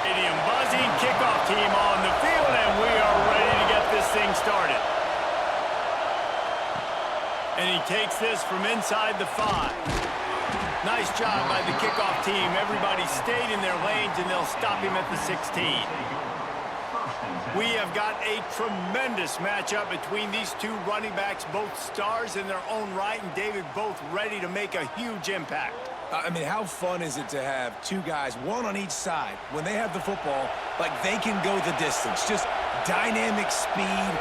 Stadium buzzing, kickoff team on the field, and we are ready to get this thing started. And he takes this from inside the 5. Nice job by the kickoff team. Everybody stayed in their lanes, and they'll stop him at the 16. We have got a tremendous matchup between these two running backs, both stars in their own right, and David, both ready to make a huge impact. I mean, how fun is it to have two guys, one on each side, when they have the football, like they can go the distance. Just dynamic speed,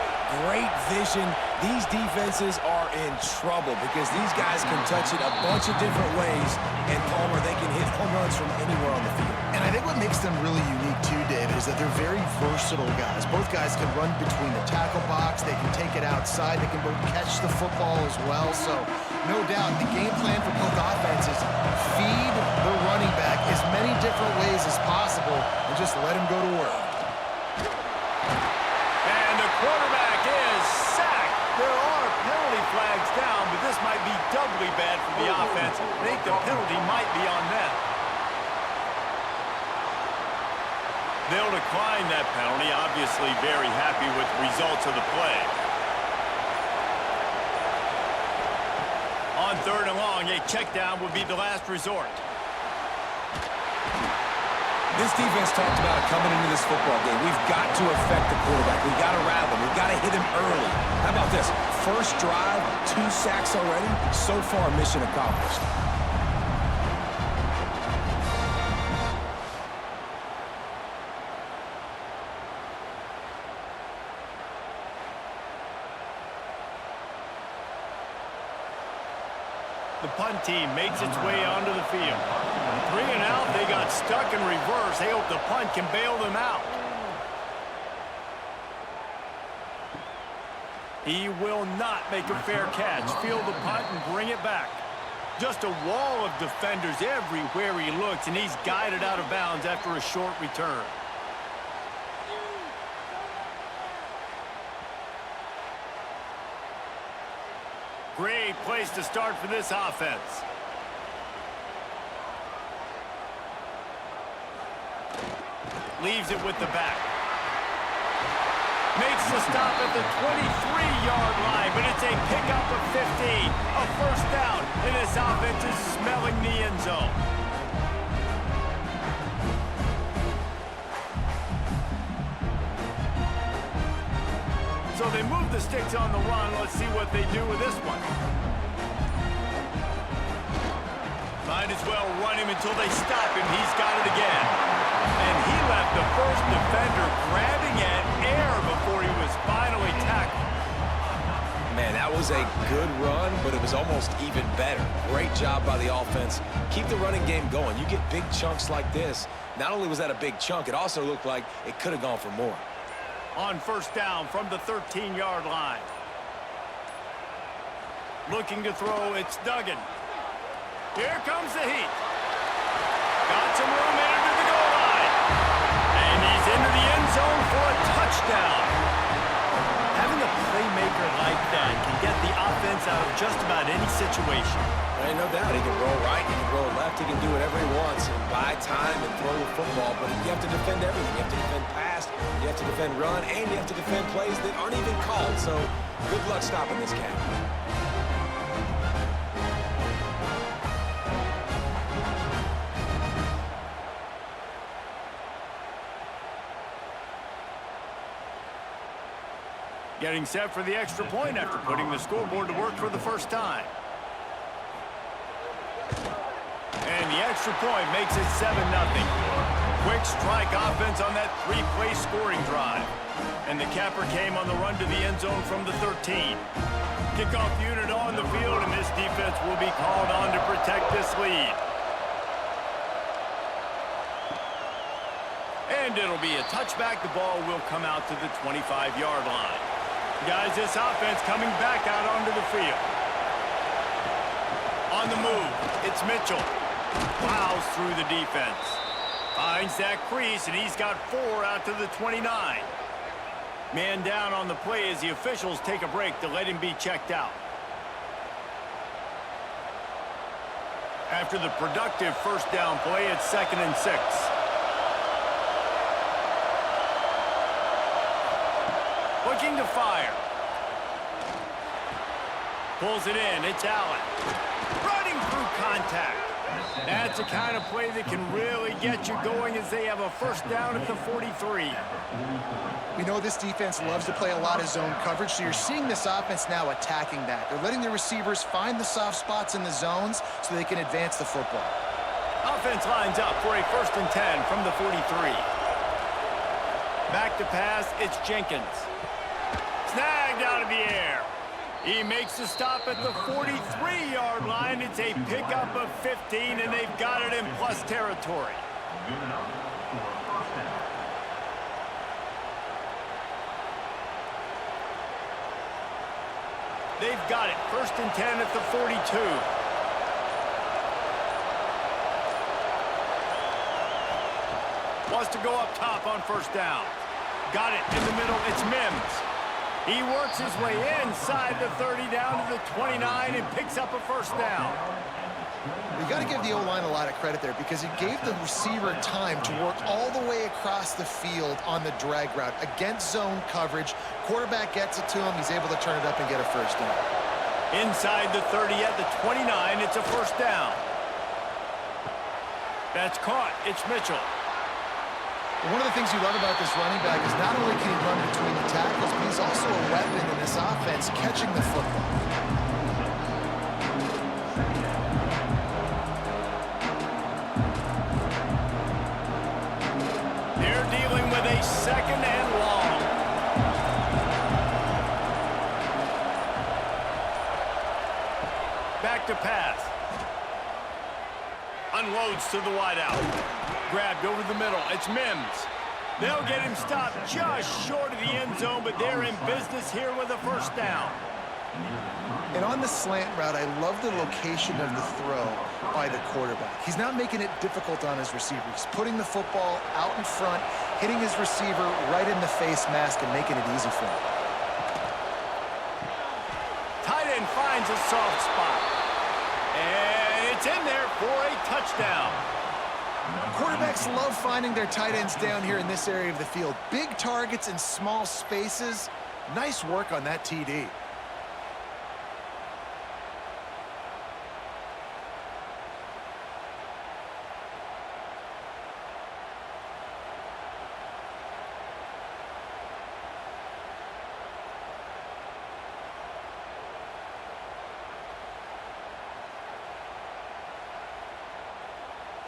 great vision. These defenses are in trouble because these guys can touch it a bunch of different ways, and Palmer, they can hit home runs from anywhere on the field. And I think what makes them really unique too, David, is that they're very versatile guys. Both guys can run between the tackle box. They can take it outside. They can both catch the football as well. So no doubt the game plan for both offenses, feed the running back as many different ways as possible and just let him go to work. And the quarterback is sacked. There are penalty flags down, but this might be doubly bad for the offense. I think the penalty might be on them. They'll decline that penalty, obviously very happy with the results of the play. On 3rd and long, a check down would be the last resort. This defense talked about it coming into this football game. We've got to affect the quarterback. We've got to rattle him. We've got to hit him early. How about this? First drive, 2 sacks already. So far, mission accomplished. The punt team makes its way onto the field. 3 and out, they got stuck in reverse. They hope the punt can bail them out. He will not make a fair catch. Field the punt and bring it back. Just a wall of defenders everywhere he looks, and he's guided out of bounds after a short return. Great place to start for this offense. Leaves it with the back. Makes the stop at the 23-yard line, but it's a pickup of 15. A first down, and this offense is smelling the end zone. So they move the sticks on the run. Let's see what they do with this one. Might as well run him until they stop him. He's got it again. And he left the first defender grabbing at air before he was finally tackled. Man, that was a good run, but it was almost even better. Great job by the offense. Keep the running game going. You get big chunks like this. Not only was that a big chunk, it also looked like it could have gone for more. On first down from the 13-yard line. Looking to throw, it's Duggan. Here comes the heat. Got some room into the goal line. And he's into the end zone for a touchdown. Having a playmaker like that can get the offense out of just about any situation. Ain't no doubt. He can roll right, he can roll left, he can do whatever he wants and buy time and throw the football, but you have to defend everything. You have to defend pass, you have to defend run, and you have to defend plays that aren't even called. So good luck stopping this cat. Getting set for the extra point after putting the scoreboard to work for the first time. And the extra point makes it 7-0. Quick strike offense on that 3-play scoring drive. And the capper came on the run to the end zone from the 13. Kickoff unit on the field, and this defense will be called on to protect this lead. And it'll be a touchback. The ball will come out to the 25-yard line. Guys, this offense coming back out onto the field. On the move, it's Mitchell. Plows through the defense. Finds that crease, and he's got 4 out to the 29. Man down on the play as the officials take a break to let him be checked out. After the productive first down play, it's 2nd and 6. looking to fire. Pulls it in. It's Allen. Running through contact. That's the kind of play that can really get you going as they have a first down at the 43. We know this defense loves to play a lot of zone coverage, so you're seeing this offense now attacking that. They're letting the receivers find the soft spots in the zones so they can advance the football. Offense lines up for a 1st and 10 from the 43. Back to pass, it's Jenkins. Snagged out of the air. He makes the stop at the 43-yard line. It's a pickup of 15, and they've got it in plus territory. They've got it. 1st and 10 at the 42. Wants to go up top on 1st down. Got it in the middle. It's Mims. He works his way inside the 30 down to the 29 and picks up a 1st down. You got to give the O-line a lot of credit there because he gave the receiver time to work all the way across the field on the drag route against zone coverage. Quarterback gets it to him. He's able to turn it up and get a 1st down. Inside the 30 at the 29, it's a 1st down. That's caught. It's Mitchell. One of the things you love about this running back is not only can he run between the tackles, but he's also a weapon in this offense, catching the football. They're dealing with a 2nd and long. Back to pass. Unloads to the wideout. Grabbed over the middle. It's Mims. They'll get him stopped just short of the end zone, but they're in business here with a 1st down. And on the slant route, I love the location of the throw by the quarterback. He's not making it difficult on his receiver. He's putting the football out in front, hitting his receiver right in the face mask and making it easy for him. Tight end finds a soft spot. And it's in there for a touchdown. Quarterbacks love finding their tight ends down here in this area of the field. Big targets in small spaces. Nice work on that TD.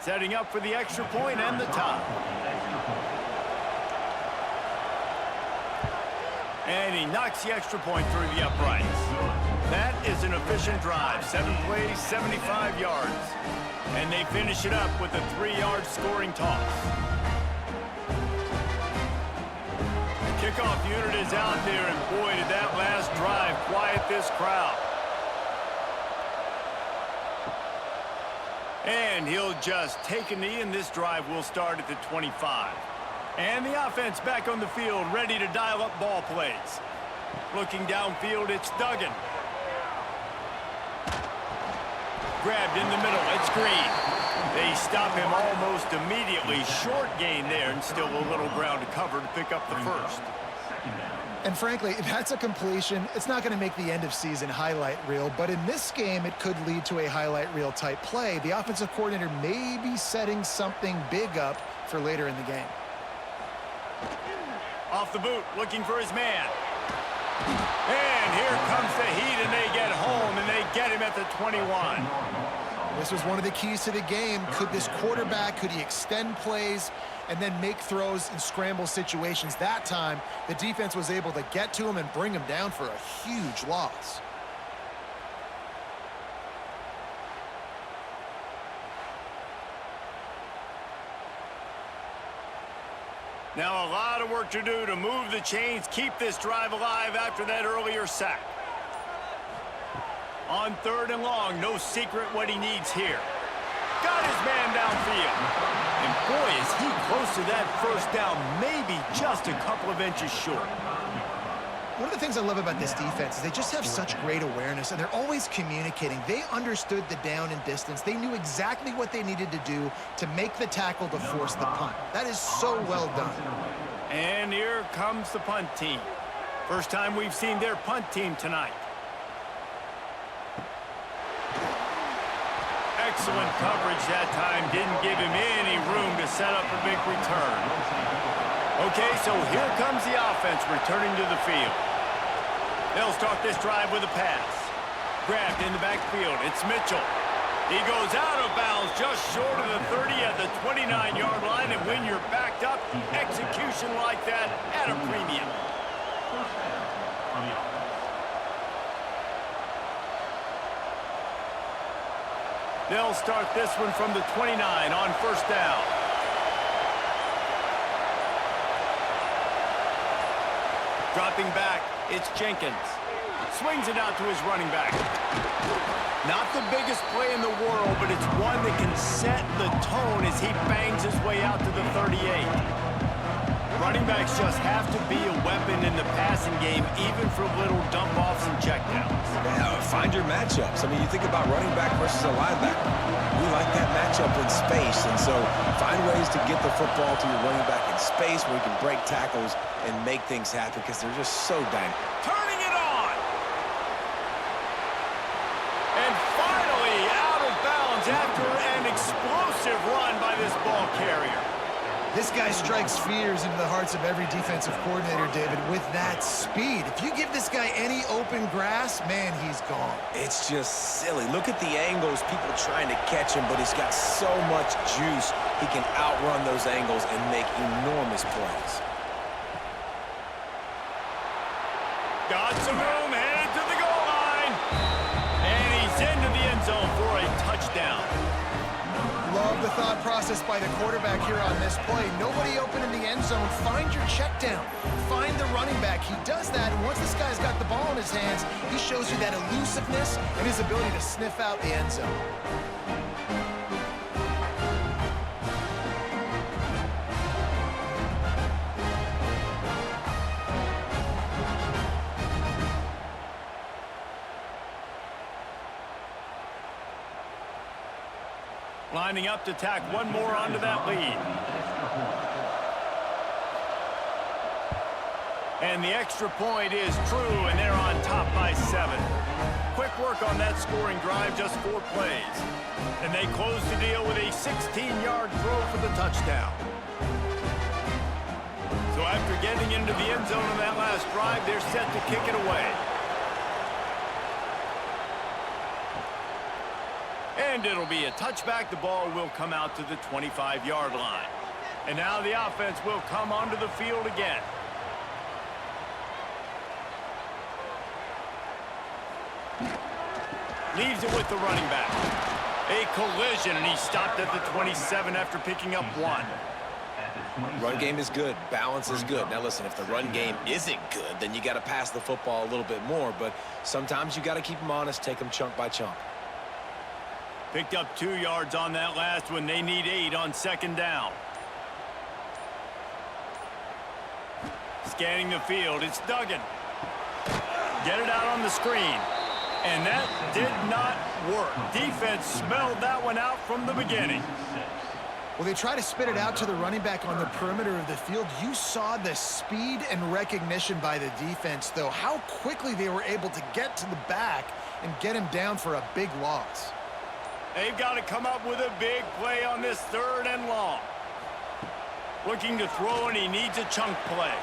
Setting up for the extra point and the top. And he knocks the extra point through the uprights. That is an efficient drive. 7 plays, 75 yards. And they finish it up with a 3-yard scoring toss. The kickoff unit is out there, and boy, did that last drive quiet this crowd. And he'll just take a knee, and this drive will start at the 25. And the offense back on the field, ready to dial up ball plays. Looking downfield, it's Duggan. Grabbed in the middle, it's Green. They stop him almost immediately. Short gain there, and still a little ground to cover to pick up the 1st. And frankly, if that's a completion, it's not going to make the end-of-season highlight reel, but in this game, it could lead to a highlight reel type play. The offensive coordinator may be setting something big up for later in the game. Off the boot, looking for his man. And here comes the heat, and they get home, and they get him at the 21. This was one of the keys to the game. Could this quarterback, could he extend plays and then make throws in scramble situations? That time, the defense was able to get to him and bring him down for a huge loss. Now a lot of work to do to move the chains, keep this drive alive after that earlier sack. On 3rd and long, no secret what he needs here. Got his man downfield. And boy, is he close to that 1st down, maybe just a couple of inches short. One of the things I love about this defense is they just have such great awareness, and they're always communicating. They understood the down and distance. They knew exactly what they needed to do to make the tackle to force the punt. That is so well done. And here comes the punt team. First time we've seen their punt team tonight. Excellent coverage that time. Didn't give him any room to set up a big return. Okay, so here comes the offense returning to the field. They'll start this drive with a pass. Grabbed in the backfield. It's Mitchell. He goes out of bounds just short of the 30 at the 29-yard line, and when you're backed up, execution like that at a premium. They'll start this one from the 29 on first down. Dropping back, it's Jenkins. Swings it out to his running back. Not the biggest play in the world, but it's one that can set the tone as he bangs his way out to the 38. Running backs just have to be a weapon in the passing game, even for little dump-offs and checkdowns. Yeah, find your matchups. I mean, you think about running back versus a linebacker. We like that matchup in space, and so find ways to get the football to your running back in space where you can break tackles and make things happen because they're just so dynamic. Turning it on! And finally out of bounds after an explosive run by this ball carrier. This guy strikes fears into the hearts of every defensive coordinator, David, with that speed. If you give this guy any open grass, man, he's gone. It's just silly. Look at the angles, people trying to catch him, but he's got so much juice. He can outrun those angles and make enormous plays. Got some room, headed to the goal line. And he's into the end zone for a touchdown. Love the thought process by the quarterback here on this play. Nobody open in the end zone. Find your check down. Find the running back. He does that, and once this guy's got the ball in his hands, he shows you that elusiveness and his ability to sniff out the end zone. Lining up to tack one more onto that lead. And the extra point is true, and they're on top by 7. Quick work on that scoring drive, just 4 plays. And they close the deal with a 16-yard throw for the touchdown. So after getting into the end zone on that last drive, they're set to kick it away. And it'll be a touchback. The ball will come out to the 25-yard line. And now the offense will come onto the field again. Leaves it with the running back. A collision, and he stopped at the 27 after picking up 1. Run game is good. Balance is good. Now, listen, if the run game isn't good, then you got to pass the football a little bit more. But sometimes you got to keep them honest, take them chunk by chunk. Picked up 2 yards on that last one. They need 8 on second down. Scanning the field. It's Duggan. Get it out on the screen. And that did not work. Defense smelled that one out from the beginning. Well, they try to spit it out to the running back on the perimeter of the field. You saw the speed and recognition by the defense, though. How quickly they were able to get to the back and get him down for a big loss. They've got to come up with a big play on this 3rd and long. Looking to throw, and he needs a chunk play.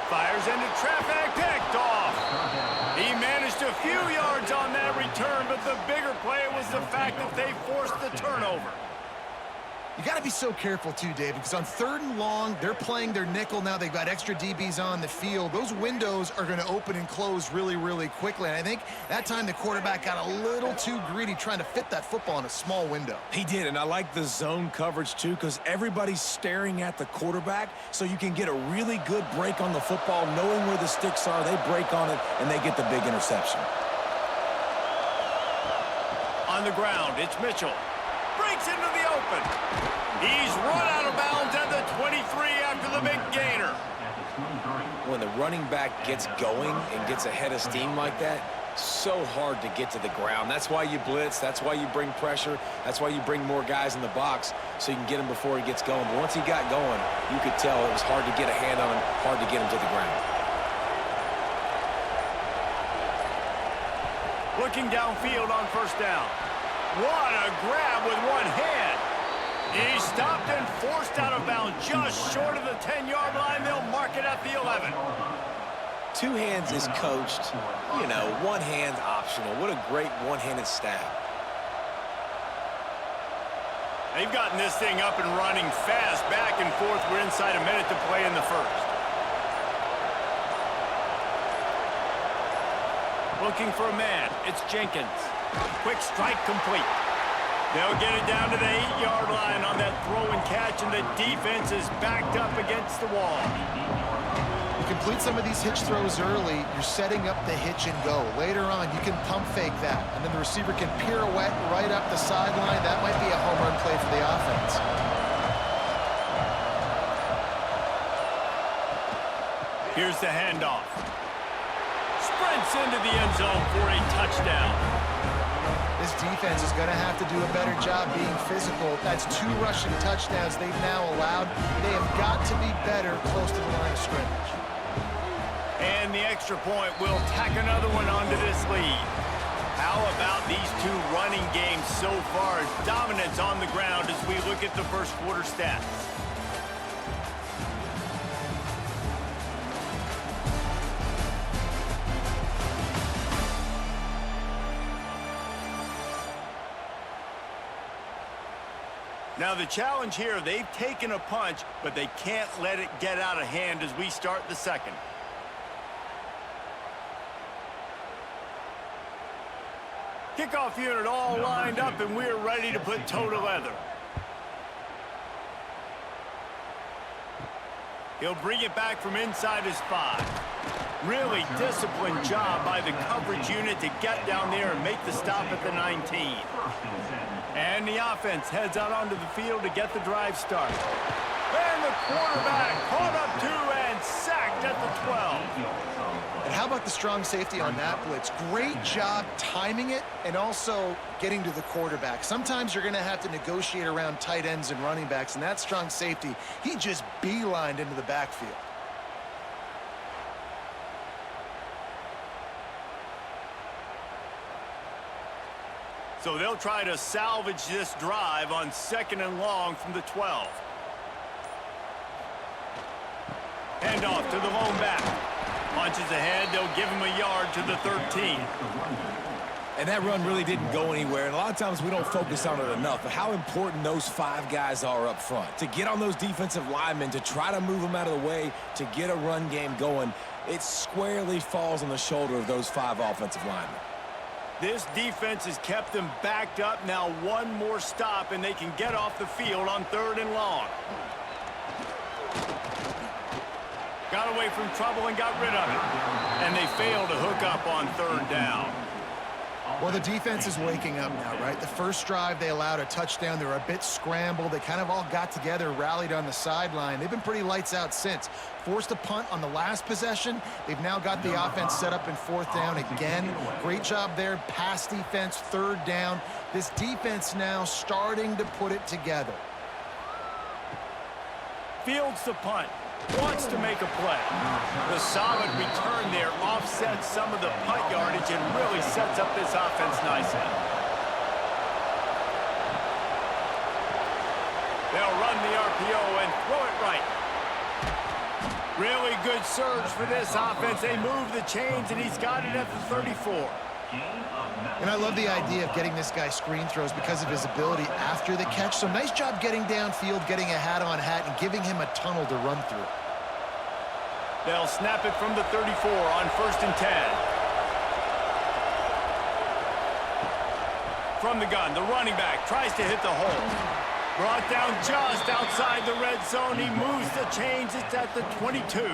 Fires into traffic, picked off. He managed a few yards on that return, but the bigger play was the fact that they forced the turnover. You got to be so careful, too, David, because on 3rd and long, they're playing their nickel now. They've got extra DBs on the field. Those windows are going to open and close really, really quickly. And I think that time the quarterback got a little too greedy trying to fit that football in a small window. He did, and I like the zone coverage, too, because everybody's staring at the quarterback, so you can get a really good break on the football, knowing where the sticks are. They break on it, and they get the big interception. On the ground, it's Mitchell. Breaks into the open. He's run out of bounds at the 23 after the big gainer. When the running back gets going and gets ahead of steam like that, so hard to get to the ground. That's why you blitz. That's why you bring pressure. That's why you bring more guys in the box so you can get him before he gets going. But once he got going, you could tell it was hard to get a hand on him, hard to get him to the ground. Looking downfield on first down. What a grab with one hand. He stopped and forced out of bounds just short of the 10-yard line. They'll mark it at the 11. Two hands is coached. You know, one hand optional. What a great one-handed stab. They've gotten this thing up and running fast, back and forth. We're inside a minute to play in the first. Looking for a man. It's Jenkins. Quick strike complete. They'll get it down to the 8-yard line on that throw and catch, and the defense is backed up against the wall. You complete some of these hitch throws early, you're setting up the hitch and go. Later on, you can pump fake that, and then the receiver can pirouette right up the sideline. That might be a home run play for the offense. Here's the handoff. Sprints into the end zone for a touchdown. This defense is going to have to do a better job being physical. That's 2 rushing touchdowns they've now allowed. They have got to be better close to the line of scrimmage. And the extra point will tack another one onto this lead. How about these 2 running games so far? Dominance on the ground as we look at the first quarter stats. Now the challenge here, they've taken a punch, but they can't let it get out of hand as we start the second. Kickoff unit all lined up, and we're ready to put toe to leather. He'll bring it back from inside his 5. Really disciplined job by the coverage unit to get down there and make the stop at the 19. And the offense heads out onto the field to get the drive started. And the quarterback caught up to and sacked at the 12. And how about the strong safety on that blitz? Great job timing it and also getting to the quarterback. Sometimes you're going to have to negotiate around tight ends and running backs, and that strong safety, he just beelined into the backfield. So they'll try to salvage this drive on 2nd and long from the 12. Handoff to the lone back. Punches ahead, they'll give him a yard to the 13. And that run really didn't go anywhere, and a lot of times we don't focus on it enough, but how important those 5 guys are up front. To get on those defensive linemen, to try to move them out of the way, to get a run game going, it squarely falls on the shoulder of those 5 offensive linemen. This defense has kept them backed up. Now one more stop, and they can get off the field on 3rd and long. Got away from trouble and got rid of it. And they fail to hook up on 3rd down. Well, the defense is waking up now, right? The first drive, they allowed a touchdown. They were a bit scrambled. They kind of all got together, rallied on the sideline. They've been pretty lights out since. Forced a punt on the last possession. They've now got the offense set up in 4th down again. Great job there. Pass defense, 3rd down. This defense now starting to put it together. Fields the punt. Wants to make a play. The solid return there offsets some of the punt yardage and really sets up this offense nicely. They'll run the RPO and throw it right. Really good surge for this offense. They move the chains, and he's got it at the 34. And I love the idea of getting this guy screen throws because of his ability after the catch. So nice job getting downfield, getting a hat-on-hat, and giving him a tunnel to run through. They'll snap it from the 34 on 1st and 10. From the gun, the running back tries to hit the hole. Brought down just outside the red zone. He moves the chains. It's at the 22.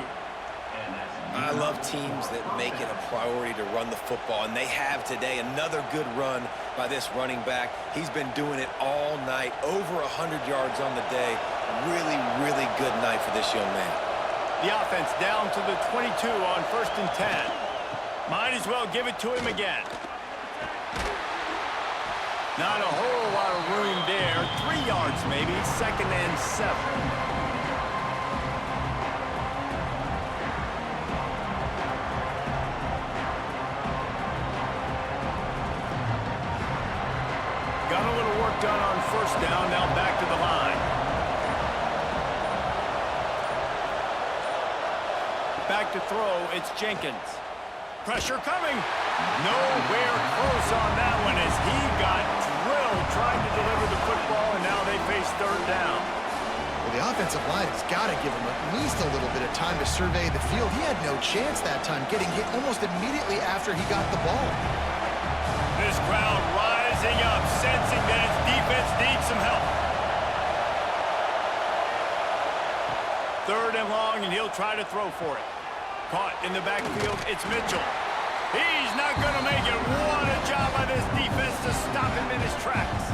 I love teams that make it a priority to run the football, and they have today. Another good run by this running back. He's been doing it all night, over 100 yards on the day. Really, really good night for this young man. The offense down to the 22 on 1st and 10. Might as well give it to him again. Not a whole lot of room there. 3 yards maybe, 2nd and 7. first down, now back to the line. Back to throw, it's Jenkins. Pressure coming. Nowhere close on that one as he got drilled trying to deliver the football, and now they face third down. Well, the offensive line has got to give him at least a little bit of time to survey the field. He had no chance that time, getting hit almost immediately after he got the ball. This crowd rising up, sensing that its defense needs some help. Third and long, and he'll try to throw for it. Caught in the backfield, it's Mitchell. He's not going to make it. What a job by this defense to stop him in his tracks.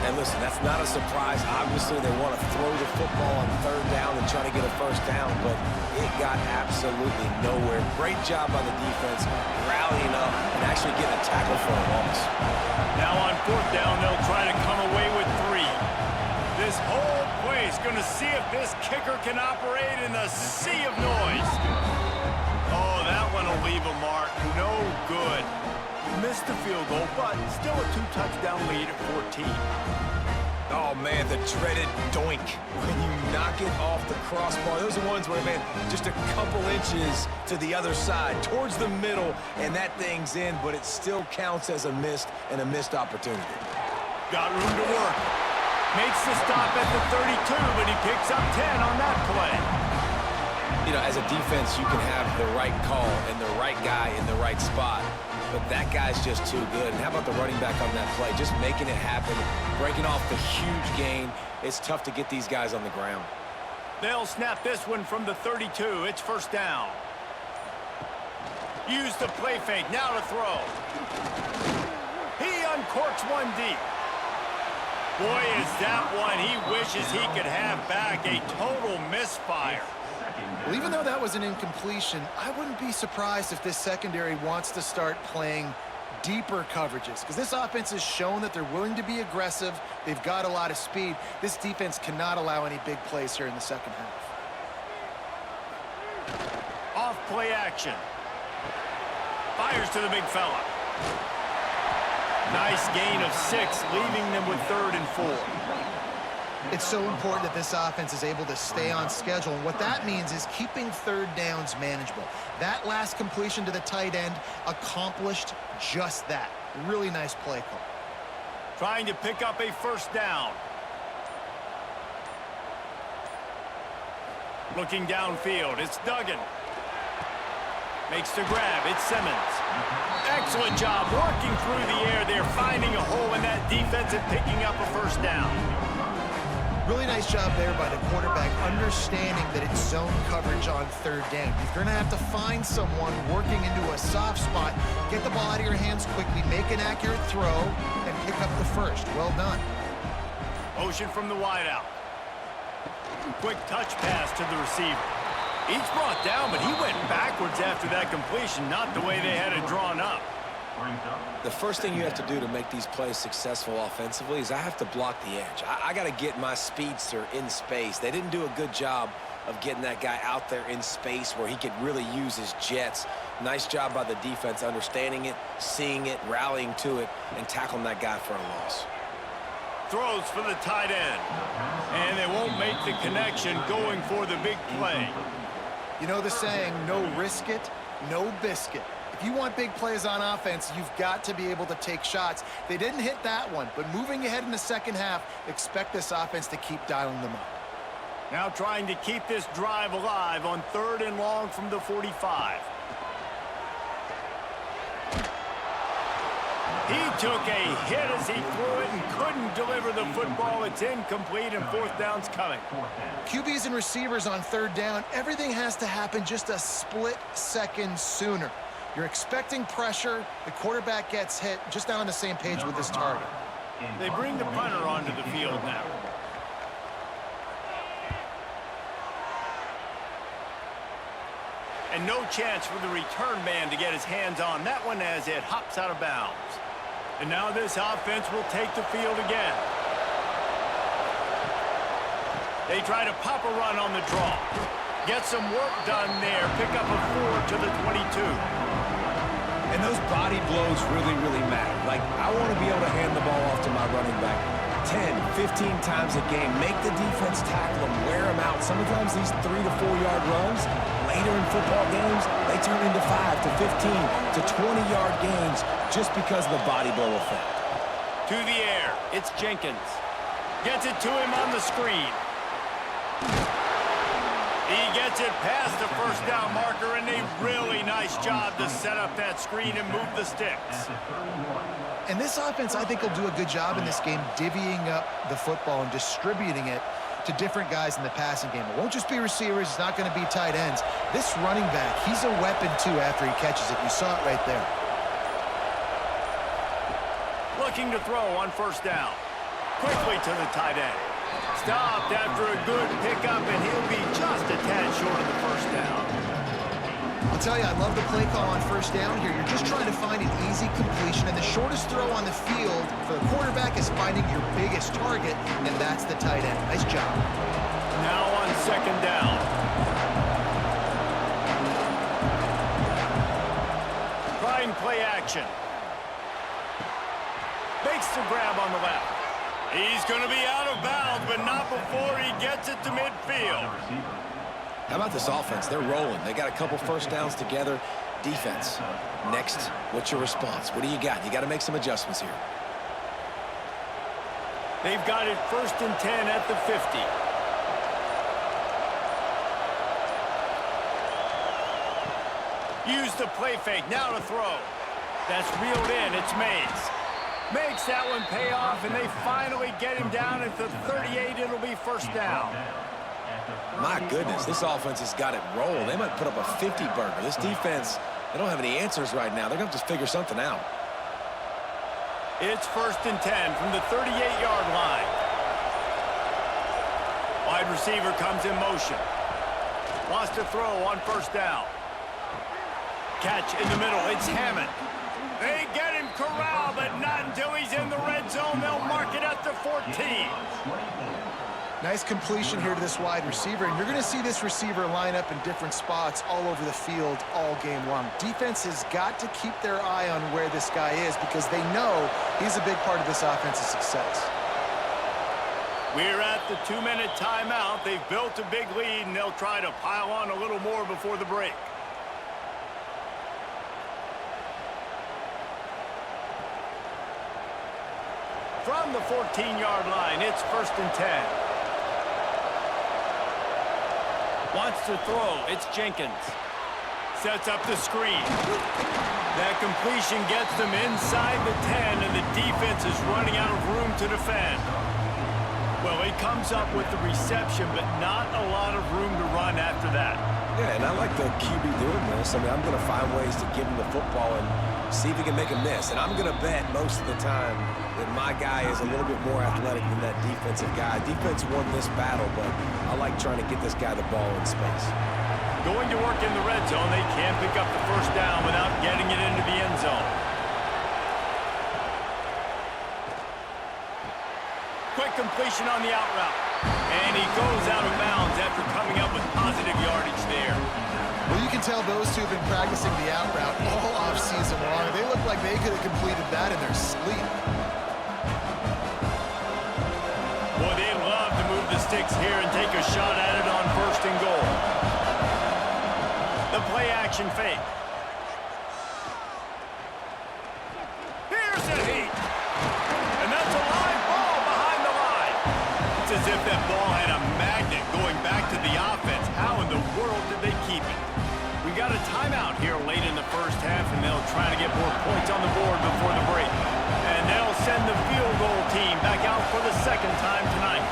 And listen, that's not a surprise. Obviously, they want to throw the football on third down and try to get a first down, but it got absolutely nowhere. Great job by the defense, rallying up and actually getting a tackle for a loss. Now on fourth down, they'll try to come away with 3. This whole place going to see if this kicker can operate in the sea of noise. Oh, that one will leave a mark. No good. Missed the field goal, but still a 2-touchdown lead at 14. Oh, man, the dreaded doink. When you knock it off the crossbar, those are ones where, man, just a couple inches to the other side, towards the middle, and that thing's in, but it still counts as a missed opportunity. Got room to work. Makes the stop at the 32, but he picks up 10 on that play. You know, as a defense, you can have the right call and the right guy in the right spot, but that guy's just too good. And how about the running back on that play? Just making it happen, breaking off the huge gain. It's tough to get these guys on the ground. They'll snap this one from the 32. It's first down. Use the play fake. Now to throw. He uncorks one deep. Boy, is that one he wishes he could have back. A total misfire. Well, even though that was an incompletion, I wouldn't be surprised if this secondary wants to start playing deeper coverages, because this offense has shown that they're willing to be aggressive. They've got a lot of speed. This defense cannot allow any big plays here in the second half. Off play action. Fires to the big fella. Nice gain of 6, leaving them with 3rd and 4. It's so important that this offense is able to stay on schedule, and what that means is keeping third downs manageable. That last completion to the tight end accomplished just that. Really nice play call. Trying to pick up a first down. Looking downfield, it's Duggan. Makes the grab, it's Simmons. Excellent job working through the air there, finding a hole in that defense and picking up a first down. Really nice job there by the quarterback, understanding that it's zone coverage on third down. You're going to have to find someone working into a soft spot, get the ball out of your hands quickly, make an accurate throw, and pick up the first. Well done. Motion from the wideout. Quick touch pass to the receiver. Each brought down, but he went backwards after that completion, not the way they had it drawn up. The first thing you have to do to make these plays successful offensively is I have to block the edge. I got to get my speedster in space. They didn't do a good job of getting that guy out there in space where he could really use his jets. Nice job by the defense, understanding it, seeing it, rallying to it, and tackling that guy for a loss. Throws for the tight end. And they won't make the connection going for the big play. You know the saying, no risk it, no biscuit. If you want big plays on offense, you've got to be able to take shots. They didn't hit that one, but moving ahead in the second half, expect this offense to keep dialing them up. Now trying to keep this drive alive on 3rd and long from the 45. He took a hit as he threw it and couldn't deliver the football. It's incomplete and 4th down's coming. QBs and receivers on 3rd down, everything has to happen just a split second sooner. You're expecting pressure, the quarterback gets hit, just not on the same page with his target. They bring the punter onto the field now. And no chance for the return man to get his hands on that one as it hops out of bounds. And now this offense will take the field again. They try to pop a run on the draw. Get some work done there. Pick up a 4 to the 22. And those body blows really, really matter. Like, I want to be able to hand the ball off to my running back. 10, 15 times a game. Make the defense tackle them, wear them out. Sometimes these 3 to 4 yard runs, later in football games, they turn into 5 to 15 to 20 yard gains just because of the body blow effect. To the air, it's Jenkins. Gets it to him on the screen. He gets it past the first down marker, and a really nice job to set up that screen and move the sticks. And this offense, I think, will do a good job in this game divvying up the football and distributing it to different guys in the passing game. It won't just be receivers. It's not going to be tight ends. This running back, he's a weapon, too, after he catches it. You saw it right there. Looking to throw on first down. Quickly to the tight end. Stopped after a good pickup, and he'll be just a tad short of the first down. I'll tell you, I love the play call on first down here. You're just trying to find an easy completion, and the shortest throw on the field for the quarterback is finding your biggest target, and that's the tight end. Nice job. Now on second down. Trying play action. Makes the grab on the left. He's going to be out of bounds, but not before he gets it to midfield. How about this offense? They're rolling. They got a couple first downs together. Defense. Next, what's your response? What do you got? You got to make some adjustments here. They've got it 1st and 10 at the 50. Use the play fake. Now to throw. That's reeled in. It's Mays. Makes that one pay off, and they finally get him down at the 38. It'll be first down. My goodness, this offense has got it rolling. They might put up a 50-burger. This defense, they don't have any answers right now. They're going to have to figure something out. It's 1st and 10 from the 38-yard line. Wide receiver comes in motion. Wants to throw on first down. Catch in the middle. It's Hammond. They get him corralled, but not until he's in the red zone. They'll mark it at the 14. Nice completion here to this wide receiver, and you're going to see this receiver line up in different spots all over the field all game long. Defense has got to keep their eye on where this guy is because they know he's a big part of this offense's success. We're at the 2-minute timeout. They've built a big lead, and they'll try to pile on a little more before the break. From the 14-yard line, it's 1st and 10. Wants to throw. It's Jenkins. Sets up the screen. That completion gets them inside the 10, and the defense is running out of room to defend. Well, he comes up with the reception, but not a lot of room to run after that. Yeah, and I like the QB doing this. I mean, I'm going to find ways to give him the football and see if he can make a miss. And I'm going to bet most of the time that my guy is a little bit more athletic than that defensive guy. Defense won this battle, but I like trying to get this guy the ball in space. Going to work in the red zone. They can't pick up the first down without getting it into the end zone. Quick completion on the out route. And he goes out of bounds after coming up with positive yardage there. Well, you can tell those two have been practicing the out route all offseason long. They look like they could have completed that in their sleep. Boy, they'd love to move the sticks here and take a shot at it on 1st and goal. The play action fake. Here's the heat. And that's a live ball behind the line. It's as if that ball had a magnet going back to the offense. How in the world did they keep it? We got a timeout here late in the first half, and they'll try to get more points on the board before the break. And they'll send the field goal team back out for the 2nd time tonight.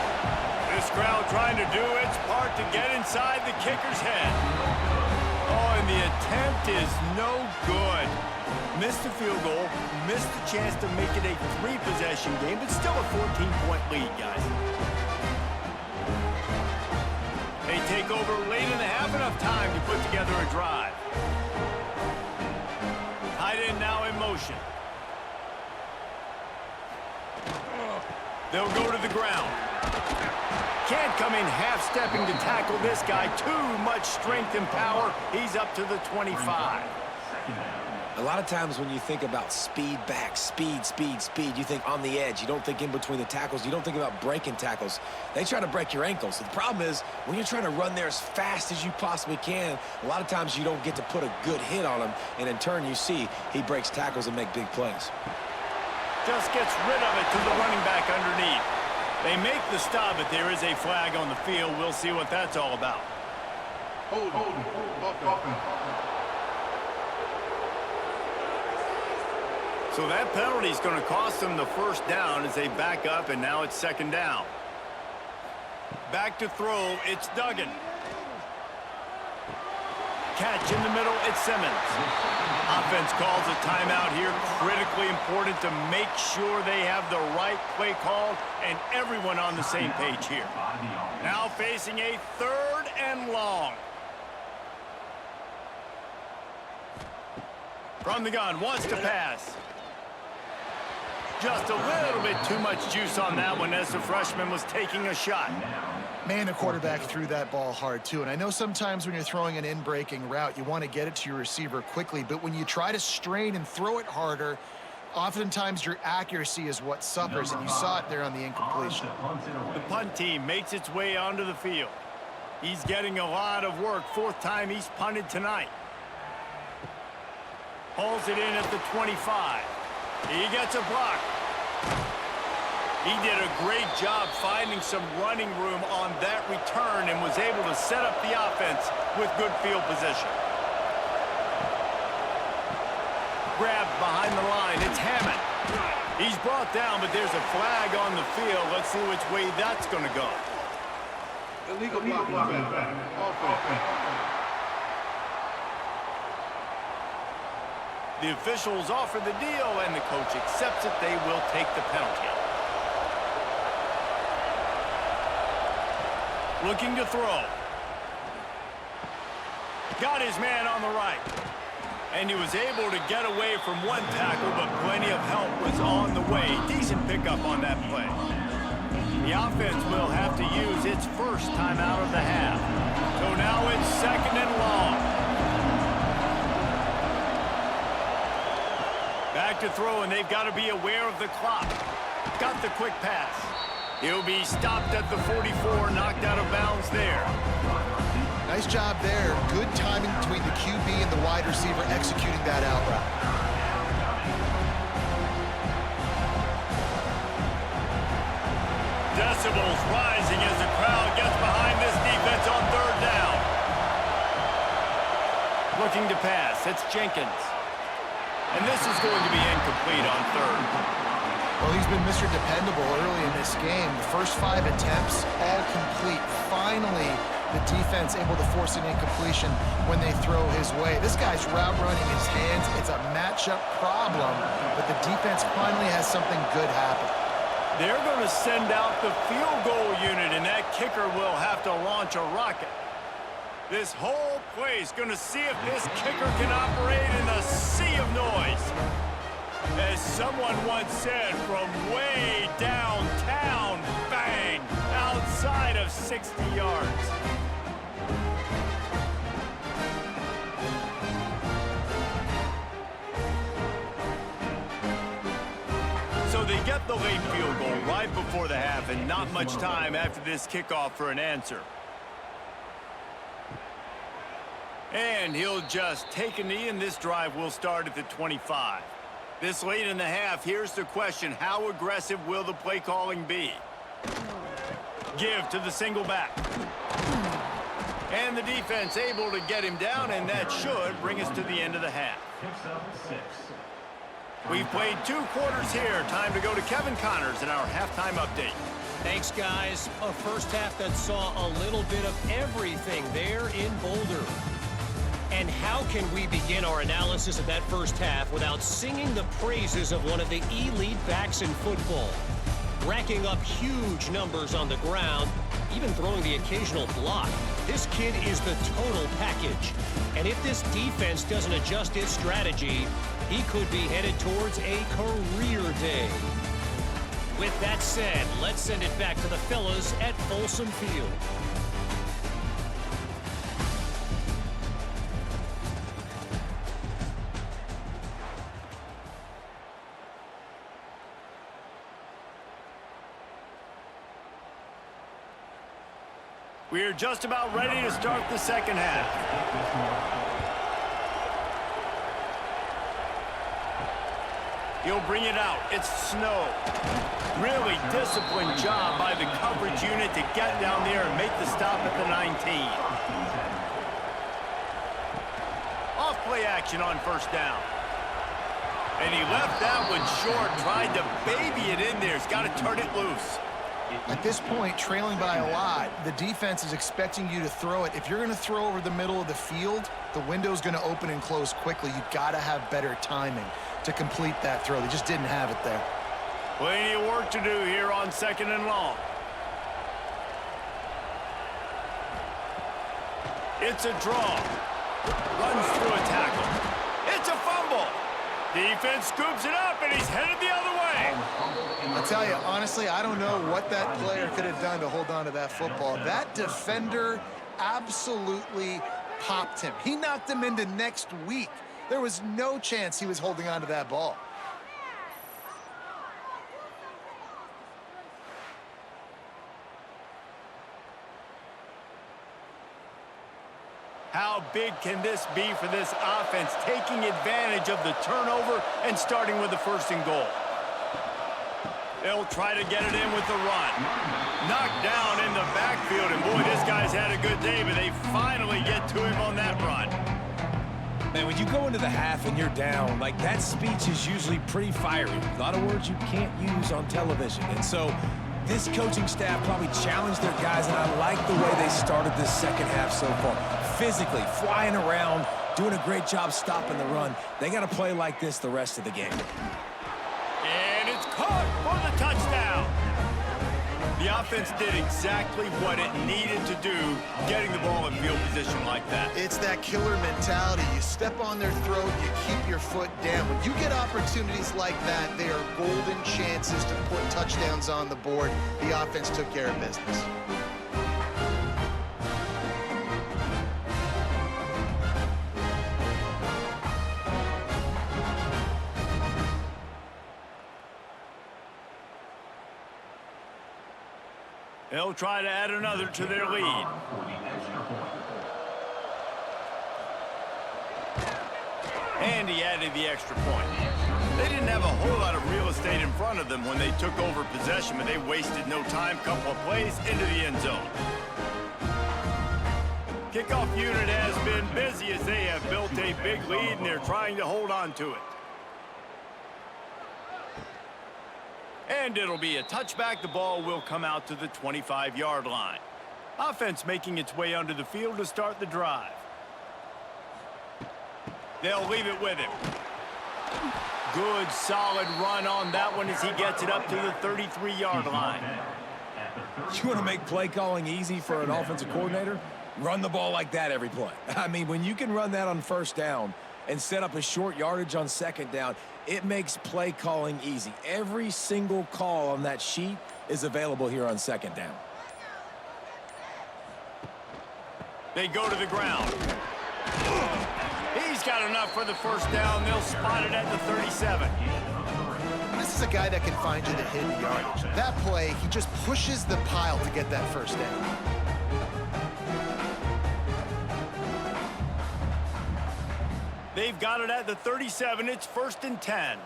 This crowd trying to do its part to get inside the kicker's head. Oh, and the attempt is no good. Missed the field goal, missed the chance to make it a 3-possession game, but still a 14-point lead, guys. They take over late in the half, enough time to put together a drive. Tight end now in motion. They'll go to the ground. Can't come in half-stepping to tackle this guy. Too much strength and power. He's up to the 25. A lot of times when you think about speed back, speed, you think on the edge. You don't think in between the tackles. You don't think about breaking tackles. They try to break your ankles. The problem is when you're trying to run there as fast as you possibly can, a lot of times you don't get to put a good hit on him, and in turn you see he breaks tackles and make big plays. Just gets rid of it to the running back underneath. They make the stop, but there is a flag on the field. We'll see what that's all about. Hold. So that penalty is going to cost them the first down as they back up, and now it's second down. Back to throw, it's Duggan. Catch in the middle, it's Simmons. Offense calls a timeout here. Critically important to make sure they have the right play called and everyone on the same page here. Now facing a 3rd and long. From the gun, wants to pass. Just a little bit too much juice on that one as the freshman was taking a shot. Man, the quarterback threw that ball hard, too. And I know sometimes when you're throwing an in-breaking route, you want to get it to your receiver quickly. But when you try to strain and throw it harder, oftentimes your accuracy is what suffers. And you saw it there on the incompletion. The punt team makes its way onto the field. He's getting a lot of work. 4th time he's punted tonight. Hauls it in at the 25. He gets a block. He did a great job finding some running room on that return and was able to set up the offense with good field position. Grabbed behind the line. It's Hammond. He's brought down, but there's a flag on the field. Let's see which way that's going to go. Illegal blocking back. The officials offer the deal, and the coach accepts it. They will take the penalty. Looking to throw. Got his man on the right. And he was able to get away from one tackle, but plenty of help was on the way. Decent pickup on that play. The offense will have to use its first timeout of the half. So now it's 2nd and long. Back to throw, and they've got to be aware of the clock. Got the quick pass. He'll be stopped at the 44, knocked out of bounds there. Nice job there. Good timing between the QB and the wide receiver executing that out route. Decibels rising as the crowd gets behind this defense on 3rd down. Looking to pass. It's Jenkins. And this is going to be incomplete on 3rd. Well, he's been Mr. Dependable early in this game. The first 5 attempts, all complete. Finally, the defense able to force an incompletion when they throw his way. This guy's route running his hands. It's a matchup problem, but the defense finally has something good happen. They're going to send out the field goal unit, and that kicker will have to launch a rocket. This whole play is going to see if this kicker can operate in the sea of noise. As someone once said, from way downtown, bang, outside of 60 yards. So they get the late field goal right before the half, and not much time after this kickoff for an answer. And he'll just take a knee, and this drive will start at the 25. This late in the half, here's the question. How aggressive will the play calling be? Give to the single back. And the defense able to get him down, and that should bring us to the end of the half. We've played 2 quarters here. Time to go to Kevin Connors in our halftime update. Thanks, guys. A first half that saw a little bit of everything there in Boulder. And how can we begin our analysis of that first half without singing the praises of one of the elite backs in football? Racking up huge numbers on the ground, even throwing the occasional block. This kid is the total package. And if this defense doesn't adjust its strategy, he could be headed towards a career day. With that said, let's send it back to the fellas at Folsom Field. We are just about ready to start the second half. He'll bring it out. It's Snow. Really disciplined job by the coverage unit to get down there and make the stop at the 19. Off play action on first down. And he left that one short, tried to baby it in there. He's got to turn it loose. At this point, trailing by a lot, the defense is expecting you to throw it. If you're going to throw over the middle of the field, the window's going to open and close quickly. You've got to have better timing to complete that throw. They just didn't have it there. Plenty of work to do here on second and long. It's a draw. Runs through a tackle. It's a fumble. Defense scoops it up, and he's headed the other way. I'll tell you, honestly, I don't know what that player could have done to hold on to that football. That defender absolutely popped him. He knocked him into next week. There was no chance he was holding on to that ball. How big can this be for this offense, taking advantage of the turnover and starting with the first and goal? They'll try to get it in with the run. Knocked down in the backfield, and boy, this guy's had a good day, but they finally get to him on that run. Man, when you go into the half and you're down, like, that speech is usually pretty fiery. A lot of words you can't use on television. And so this coaching staff probably challenged their guys, and I like the way they started this second half so far. Physically, flying around, doing a great job stopping the run. They got to play like this the rest of the game. And it's caught for the touchdown. The offense did exactly what it needed to do, getting the ball in field position like that. It's that killer mentality. You step on their throat, you keep your foot down. When you get opportunities like that, they are golden chances to put touchdowns on the board. The offense took care of business. They'll try to add another to their lead. And he added the extra point. They didn't have a whole lot of real estate in front of them when they took over possession, but they wasted no time. Couple of plays into the end zone. Kickoff unit has been busy as they have built a big lead, and they're trying to hold on to it. And it'll be a touchback. The ball will come out to the 25-yard line. Offense making its way under the field to start the drive. They'll leave it with him. Good, solid run on that one as he gets it up to the 33-yard line. You want to make play calling easy for an offensive coordinator? Run the ball like that every play. I mean, when you can run that on first down and set up a short yardage on second down, it makes play calling easy. Every single call on that sheet is available here on second down. They go to the ground. He's got enough for the first down. They'll spot it at the 37. This is a guy that can find you the hidden yardage. That play, he just pushes the pile to get that first down. They've got it at the 37. It's 1st and 10.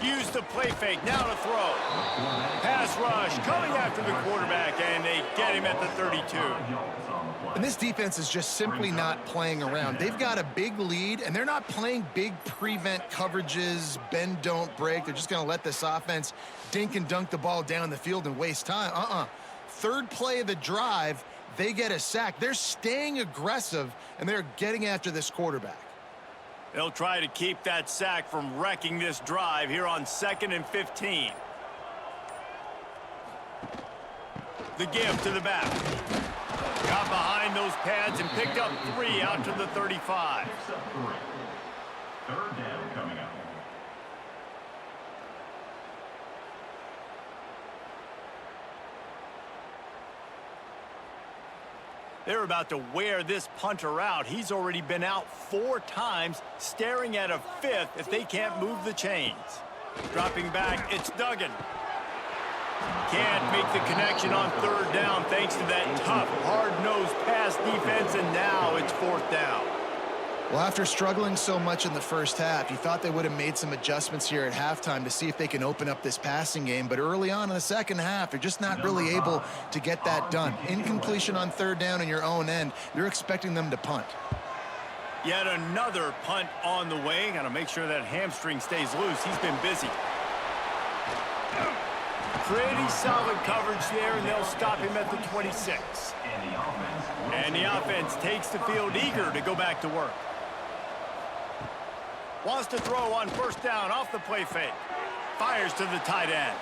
Use the play fake. Now to throw. Pass rush coming after the quarterback, and they get him at the 32. And this defense is just simply not playing around. They've got a big lead, and they're not playing big prevent coverages, bend, don't break. They're just going to let this offense dink and dunk the ball down the field and waste time. Third play of the drive, they get a sack. They're staying aggressive, and they're getting after this quarterback. They'll try to keep that sack from wrecking this drive here on 2nd and 15. The give to the back. Got behind those pads and picked up 3 out to the 35. Third down coming up. They're about to wear this punter out. He's already been out 4 times, staring at a 5th if they can't move the chains. Dropping back, it's Duggan. Can't make the connection on third down thanks to that tough, hard-nosed pass defense, and now it's fourth down. Well, after struggling so much in the first half, you thought they would have made some adjustments here at halftime to see if they can open up this passing game. But early on in the second half, they're just not really able to get that done. Incompletion on third down in your own end, you're expecting them to punt. Yet another punt on the way. Got to make sure that hamstring stays loose. He's been busy. Pretty solid coverage there, and they'll stop him at the 26. And the offense takes the field eager to go back to work. Wants to throw on first down off the play fake. Fires to the tight end.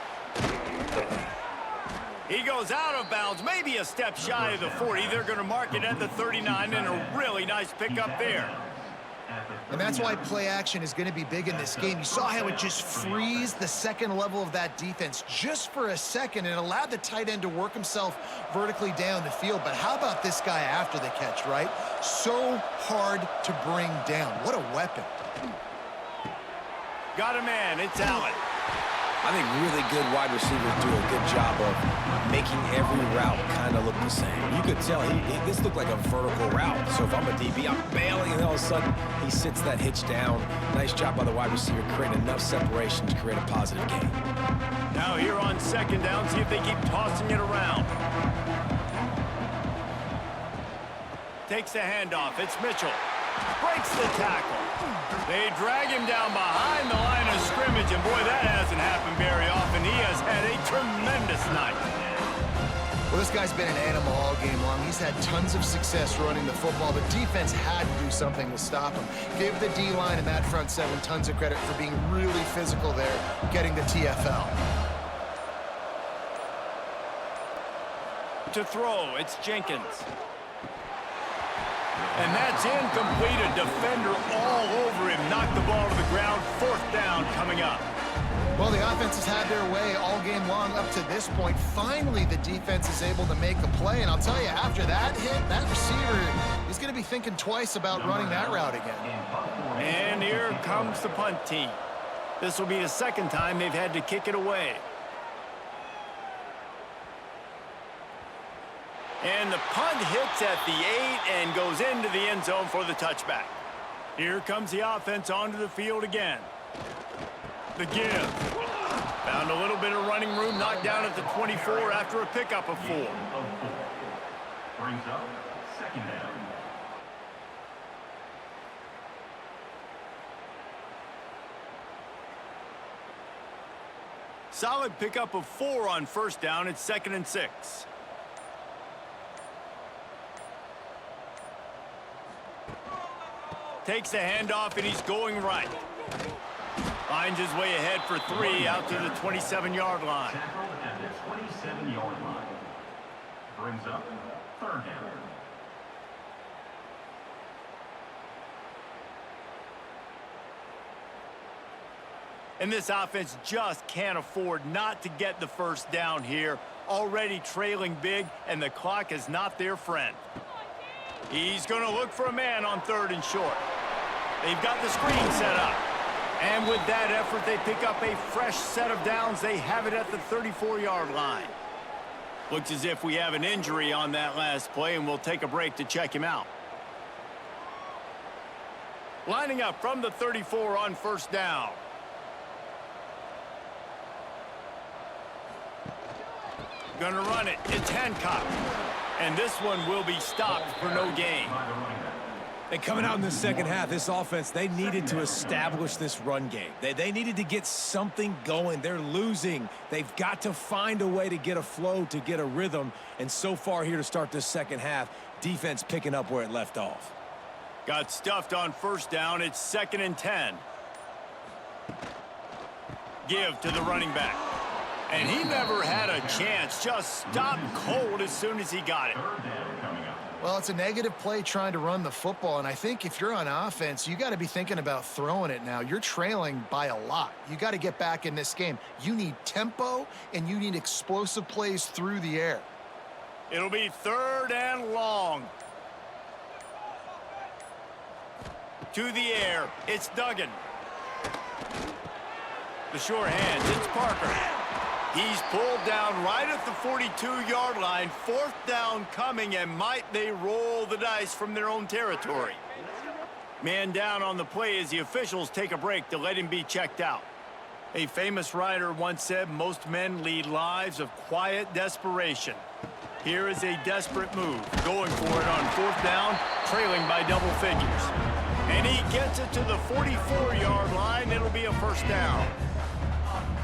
He goes out of bounds, maybe a step shy of the 40. They're going to mark it at the 39, and a really nice pickup there. And that's why play action is going to be big in this game. You saw how it just frees the second level of that defense just for a second and allowed the tight end to work himself vertically down the field. But how about this guy after the catch, right? So hard to bring down. What a weapon. Got a man. It's Allen. I think really good wide receivers do a good job of making every route kind of look the same. You could tell this looked like a vertical route. So if I'm a DB, I'm bailing, and all of a sudden he sits that hitch down. Nice job by the wide receiver creating enough separation to create a positive gain. Now here on second down, see if they keep tossing it around. Takes the handoff. It's Mitchell. Breaks the tackle. They drag him down behind the line of scrimmage, and boy, that hasn't happened very often. He has had a tremendous night. Well, this guy's been an animal all game long. He's had tons of success running the football. The defense had to do something to stop him. Give the D-line and that front seven tons of credit for being really physical there, getting the TFL. To throw, it's Jenkins. And that's incomplete. A defender all over him. Knocked the ball to the ground. Fourth down coming up. Well, the offense has had their way all game long up to this point. Finally, the defense is able to make a play. And I'll tell you, after that hit, that receiver is going to be thinking twice about running that route again. And here comes the punt team. This will be the second time they've had to kick it away. And the punt hits at the 8 and goes into the end zone for the touchback. Here comes the offense onto the field again. The give. Found a little bit of running room, knocked down at the 24 after a pickup of 4. Brings up second down. Solid pickup of 4 on first down. It's 2nd and 6. Takes the handoff, and he's going right. Finds his way ahead for 3 out to the 27-yard line. Tackled at the 27-yard line. Brings up third down. And this offense just can't afford not to get the first down here. Already trailing big, and the clock is not their friend. He's going to look for a man on 3rd and short. They've got the screen set up. And with that effort, they pick up a fresh set of downs. They have it at the 34-yard line. Looks as if we have an injury on that last play, and we'll take a break to check him out. Lining up from the 34 on first down. Gonna run it. It's Hancock. And this one will be stopped for no gain. And coming out in the second half, this offense, they needed to establish this run game. They needed to get something going. They're losing. They've got to find a way to get a flow, to get a rhythm. And so far here to start this second half, defense picking up where it left off. Got stuffed on first down. It's 2nd and 10. Give to the running back. And he never had a chance. Just stopped cold as soon as he got it. Well, it's a negative play trying to run the football, and I think if you're on offense, you got to be thinking about throwing it now. You're trailing by a lot. You got to get back in this game. You need tempo, and you need explosive plays through the air. It'll be 3rd and long. To the air, it's Duggan. The sure hands, it's Parker. He's pulled down right at the 42-yard line. 4th down coming, and might they roll the dice from their own territory. Man down on the play as the officials take a break to let him be checked out. A famous writer once said, most men lead lives of quiet desperation. Here is a desperate move, going for it on 4th down, trailing by double figures. And he gets it to the 44-yard line. It'll be a 1st down.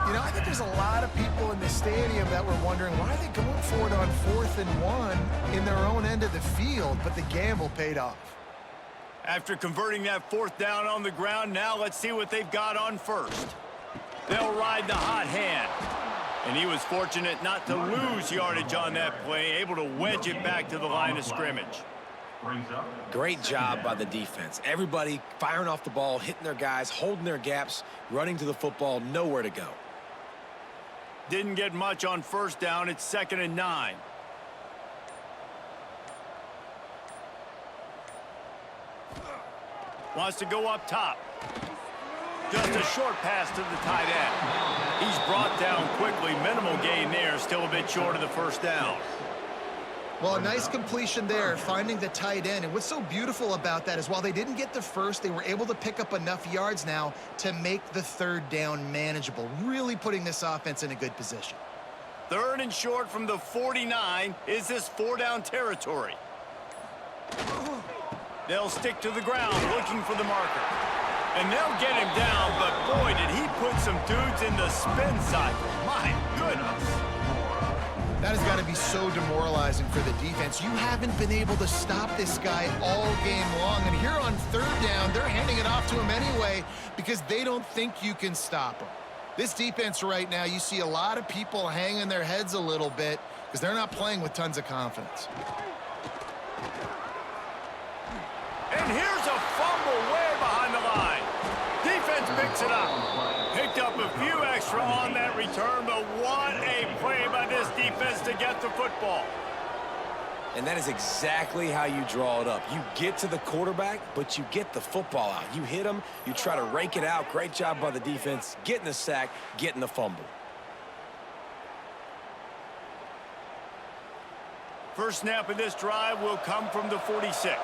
You know, I think there's a lot of people in the stadium that were wondering, why are they going for it on 4th and 1 in their own end of the field? But the gamble paid off. After converting that 4th down on the ground, now let's see what they've got on 1st. They'll ride the hot hand. And he was fortunate not to lose yardage on that play, able to wedge it back to the line of scrimmage. Great job by the defense. Everybody firing off the ball, hitting their guys, holding their gaps, running to the football, nowhere to go. Didn't get much on 1st down. It's 2nd and 9. Wants to go up top. Just a short pass to the tight end. He's brought down quickly. Minimal gain there. Still a bit short of the 1st down. Well, a nice completion there, finding the tight end. And what's so beautiful about that is while they didn't get the 1st, they were able to pick up enough yards now to make the 3rd down manageable, really putting this offense in a good position. 3rd and short from the 49. Is this 4-down territory? They'll stick to the ground looking for the marker. And they'll get him down, but boy, did he put some dudes in the spin cycle. My goodness. That has got to be so demoralizing for the defense. You haven't been able to stop this guy all game long. And here on 3rd down, they're handing it off to him anyway because they don't think you can stop him. This defense right now, you see a lot of people hanging their heads a little bit because they're not playing with tons of confidence. And here's a fumble way behind the line. Defense picks it up. Picked up a few extra on that return, but what a play by this defense to get the football. And that is exactly how you draw it up. You get to the quarterback, but you get the football out. You hit him, you try to rake it out. Great job by the defense, getting the sack, getting the fumble. First snap of this drive will come from the 46.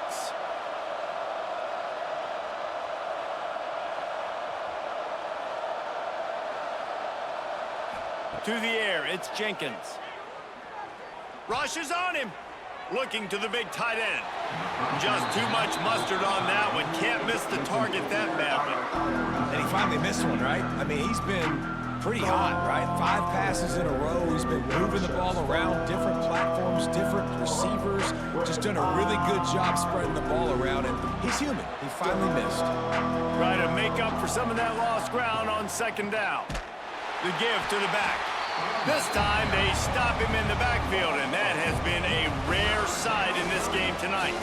To the air, it's Jenkins. Rushes on him. Looking to the big tight end. Just too much mustard on that one. Can't miss the target that badly. And he finally missed one, right? I mean, he's been pretty hot, right? 5 passes in a row. He's been moving the ball around, different platforms, different receivers. Just done a really good job spreading the ball around, and he's human. He finally missed. Try to make up for some of that lost ground on 2nd down. The give to the back. This time they stop him in the backfield, and that has been a rare sight in this game tonight.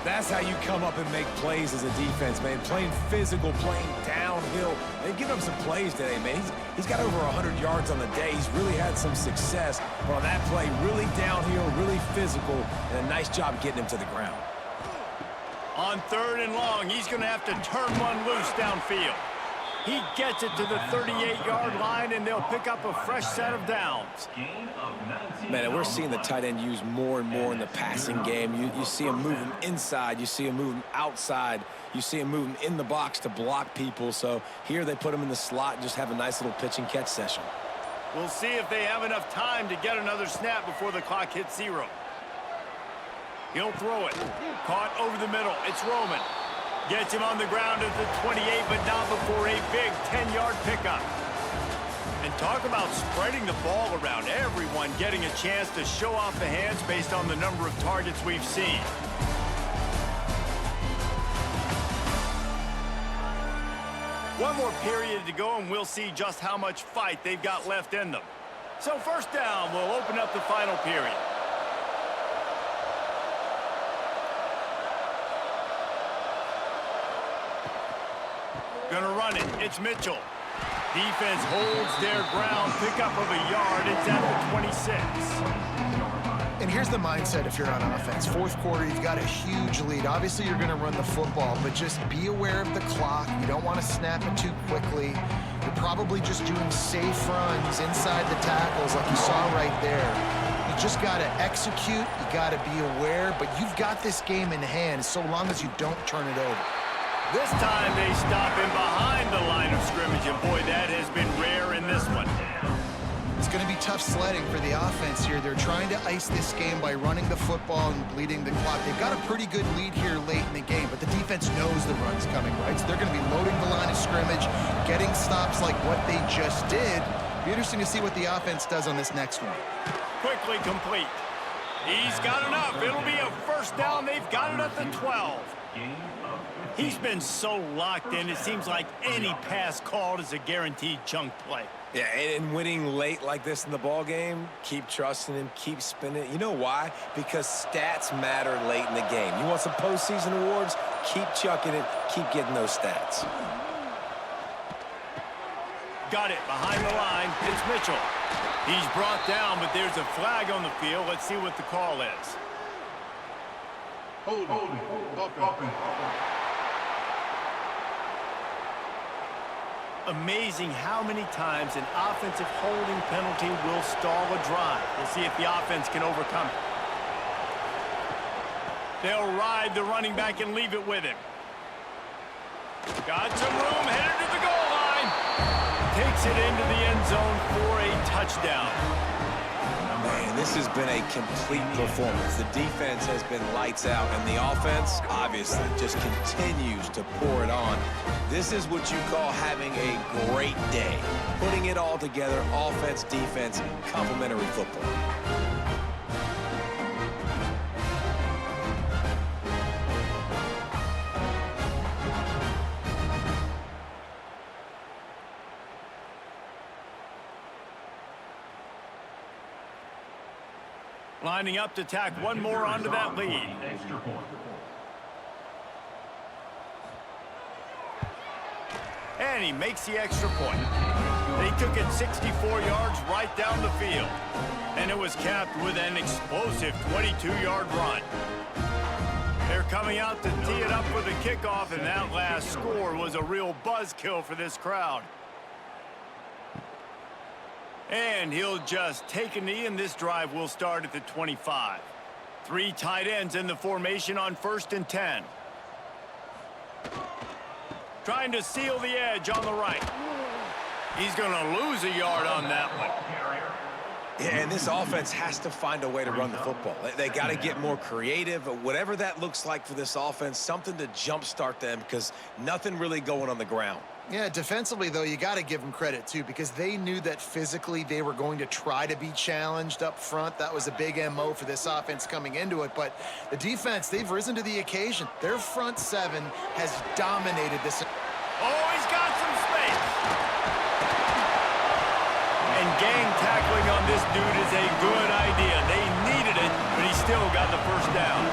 That's how you come up and make plays as a defense, man. Playing physical, playing downhill. They've given him some plays today, man. He's got over 100 yards on the day. He's really had some success. But on that play, really downhill, really physical, and a nice job getting him to the ground. On 3rd and long, he's going to have to turn one loose downfield. He gets it to the 38-yard line, and they'll pick up a fresh set of downs. Man, and we're seeing the tight end used more and more in the passing game. You see him move him inside. You see him move him outside. You see him move him in the box to block people. So here they put him in the slot and just have a nice little pitch and catch session. We'll see if they have enough time to get another snap before the clock hits 0. He'll throw it. Caught over the middle. It's Roman. Gets him on the ground at the 28, but not before a big 10-yard pickup. And talk about spreading the ball around. Everyone getting a chance to show off the hands based on the number of targets we've seen. One more period to go, and we'll see just how much fight they've got left in them. So 1st down will open up the final period. Gonna run it. It's Mitchell. Defense holds their ground. Pickup of a yard. It's at the 26. And here's the mindset if you're on offense. 4th quarter, you've got a huge lead. Obviously, you're going to run the football, but just be aware of the clock. You don't want to snap it too quickly. You're probably just doing safe runs inside the tackles like you saw right there. You just got to execute. You got to be aware, but you've got this game in hand so long as you don't turn it over. This time they stop him behind the line of scrimmage, and boy, that has been rare in this one. It's going to be tough sledding for the offense here. They're trying to ice this game by running the football and bleeding the clock. They've got a pretty good lead here late in the game, but the defense knows the run's coming, right? So they're going to be loading the line of scrimmage, getting stops like what they just did. Be interesting to see what the offense does on this next one. Quickly complete. He's got enough. It'll be a first down. They've got it at the 12. He's been so locked in, it seems like any pass called is a guaranteed chunk play. Yeah, and winning late like this in the ball game, keep trusting him, keep spinning. You know why? Because stats matter late in the game. You want some postseason awards? Keep chucking it, keep getting those stats. Got it behind the line. It's Mitchell. He's brought down, but there's a flag on the field. Let's see what the call is. Hold it. Amazing how many times an offensive holding penalty will stall a drive. We'll see if the offense can overcome it. They'll ride the running back and leave it with him. Got some room, headed to the goal line. Takes it into the end zone for a touchdown. Man, this has been a complete performance. The defense has been lights out, and the offense, obviously, just continues to pour it on. This is what you call having a great day. Putting it all together, offense, defense, complementary football. Lining up to tack one more onto that lead. And he makes the extra point. They took it 64 yards right down the field. And it was capped with an explosive 22-yard run. They're coming out to tee it up for the kickoff, and that last score was a real buzzkill for this crowd. And he'll just take a knee, and this drive will start at the 25. 3 tight ends in the formation on 1st and 10. Trying to seal the edge on the right. He's going to lose a yard on that one. Yeah, and this offense has to find a way to run the football. They got to get more creative. Whatever that looks like for this offense, something to jumpstart them, because nothing really going on the ground. Yeah, defensively, though, you got to give them credit, too, because they knew that physically they were going to try to be challenged up front. That was a big MO for this offense coming into it. But the defense, they've risen to the occasion. Their front 7 has dominated this. Oh, he's got some space. And gang tackling on this dude is a good idea. They needed it, but he still got the first down.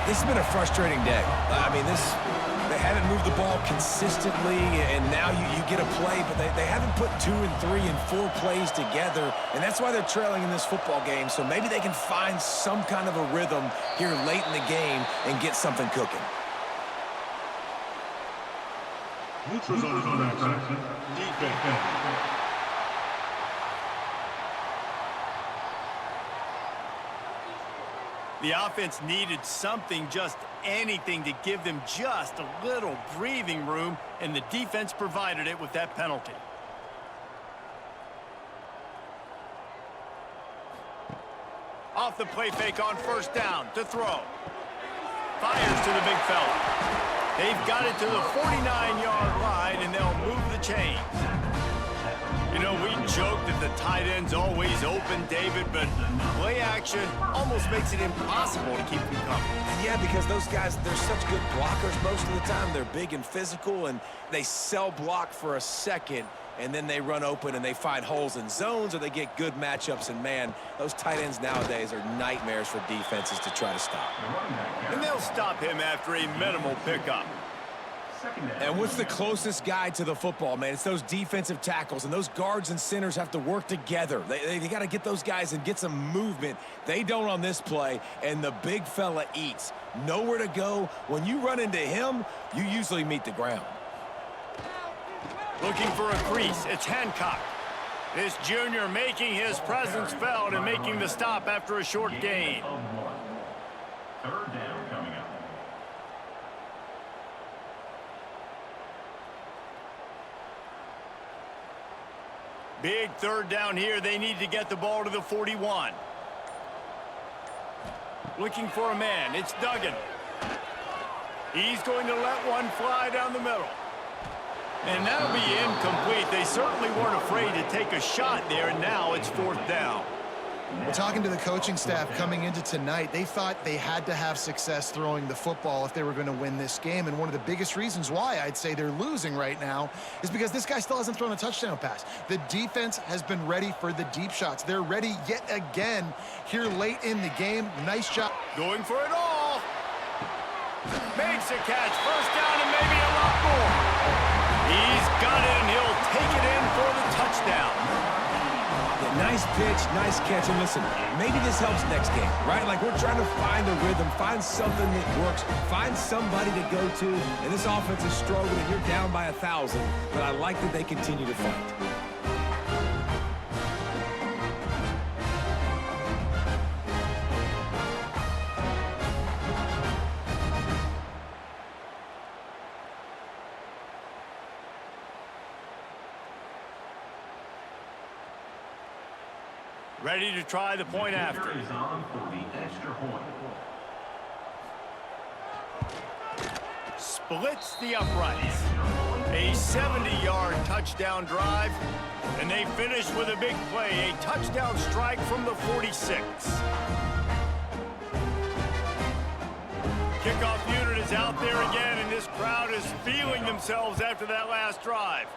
This has been a frustrating day. I mean, they haven't moved the ball consistently, and now you get a play, but they haven't put 2 and 3 and 4 plays together, and that's why they're trailing in this football game. So maybe they can find some kind of a rhythm here late in the game and get something cooking. Neutrals on defense. The offense needed something, just anything, to give them just a little breathing room, and the defense provided it with that penalty. Off the play fake on 1st down to throw. Fires to the big fella. They've got it to the 49-yard line, and they'll move the chains. You know, we joke that the tight end's always open, David, but play action almost makes it impossible to keep them coming. Yeah, because those guys, they're such good blockers most of the time. They're big and physical, and they sell block for a second, and then they run open and they find holes in zones, or they get good matchups. And, man, those tight ends nowadays are nightmares for defenses to try to stop. And they'll stop him after a minimal pickup. And what's the closest guy to the football, man? It's those defensive tackles, and those guards and centers have to work together. They got to get those guys and get some movement. They don't on this play, and the big fella eats. Nowhere to go. When you run into him, you usually meet the ground. Looking for a crease. It's Hancock. This junior making his presence felt and making the stop after a short gain. Third down coming up. Big third down here. They need to get the ball to the 41. Looking for a man. It's Duggan. He's going to let one fly down the middle. And that'll be incomplete. They certainly weren't afraid to take a shot there, and now it's fourth down. Well, talking to the coaching staff coming into tonight, they thought they had to have success throwing the football if they were going to win this game. And one of the biggest reasons why I'd say they're losing right now is because this guy still hasn't thrown a touchdown pass. The defense has been ready for the deep shots. They're ready yet again here late in the game. Nice job. Going for it all. Makes a catch. First down and maybe a lot more. He's got it, and he'll take it in for the touchdown. Yeah, nice pitch, nice catch. And listen, maybe this helps next game, right? Like, we're trying to find a rhythm, find something that works, find somebody to go to. And this offense is struggling, and you're down by 1,000. But I like that they continue to fight. Ready to try the point after. Is on for the extra point. Splits the uprights. A 70-yard touchdown drive. And they finish with a big play. A touchdown strike from the 46. Kickoff unit is out there again, and this crowd is feeling themselves after that last drive.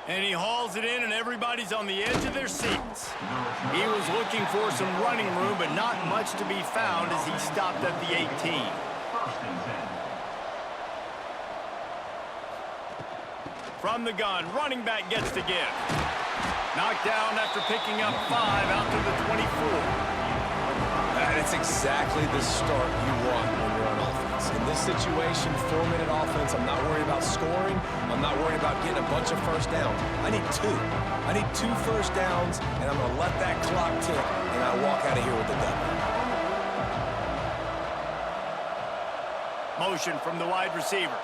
And he hauls it in, and everybody's on the edge of their seats. He was looking for some running room, but not much to be found as he stopped at the 18. From the gun, running back gets to give. Knocked down after picking up 5 out to the 24. That's exactly the start you want when you're on offense. In this situation, 4-minute offense, I'm not worried about scoring. I'm not worried about getting a bunch of first downs. I need 2. I need 2 first downs, and I'm going to let that clock tick, and I walk out of here with the W. Motion from the wide receiver.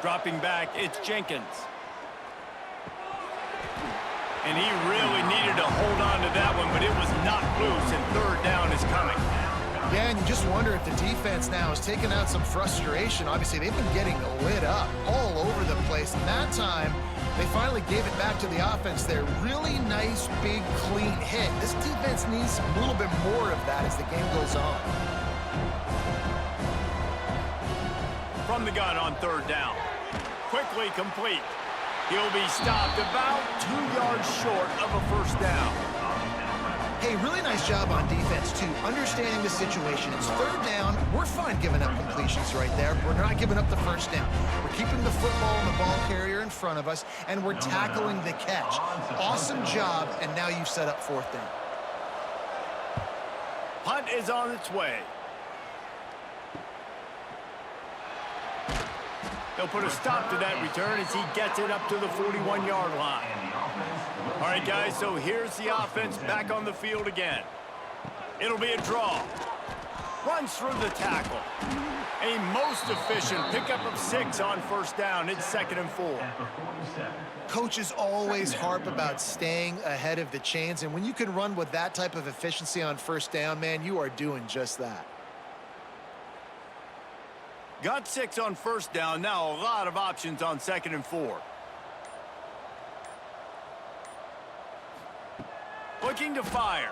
Dropping back, it's Jenkins. And he really needed to hold on to that one, but it was knocked loose, and third down is coming. Yeah, and you just wonder if the defense now has taken out some frustration. Obviously, they've been getting lit up all over the place. And that time, they finally gave it back to the offense there. Really nice, big, clean hit. This defense needs a little bit more of that as the game goes on. From the gun on third down. Quickly complete. He'll be stopped about 2 yards short of a first down. Hey, really nice job on defense, too, understanding the situation. It's third down. We're fine giving up completions right there. We're not giving up the first down. We're keeping the football and the ball carrier in front of us, and we're tackling the catch. Awesome job, and now you've set up fourth down. Punt is on its way. They'll put a stop to that return as he gets it up to the 41-yard line. All right, guys, so here's the offense back on the field again. It'll be a draw. Runs through the tackle. A most efficient pickup of 6 on first down. It's 2nd and 4. Coaches always harp about staying ahead of the chains, and when you can run with that type of efficiency on first down, man, you are doing just that. Got 6 on first down. Now a lot of options on 2nd and 4. Looking to fire.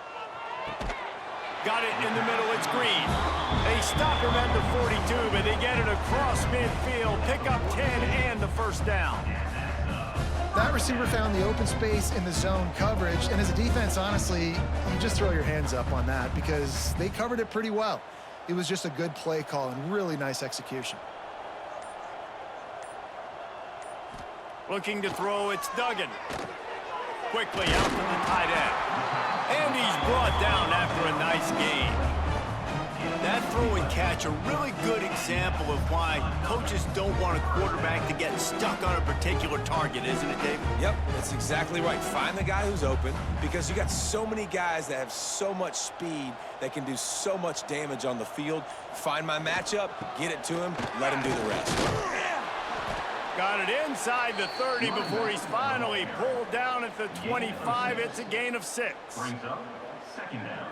Got it in the middle. It's Green. They stop him at the 42, but they get it across midfield. Pick up 10 and the first down. That receiver found the open space in the zone coverage, and as a defense, honestly, you just throw your hands up on that because they covered it pretty well. It was just a good play call and really nice execution. Looking to throw, it's Duggan. Quickly out to the tight end. And he's brought down after a nice gain. That throw and catch, a really good example of why coaches don't want a quarterback to get stuck on a particular target, isn't it, David? Yep, that's exactly right. Find the guy who's open, because you got so many guys that have so much speed that can do so much damage on the field. Find my matchup, get it to him, let him do the rest. Got it inside the 30 before he's finally pulled down at the 25. It's a gain of 6. Brings up second down.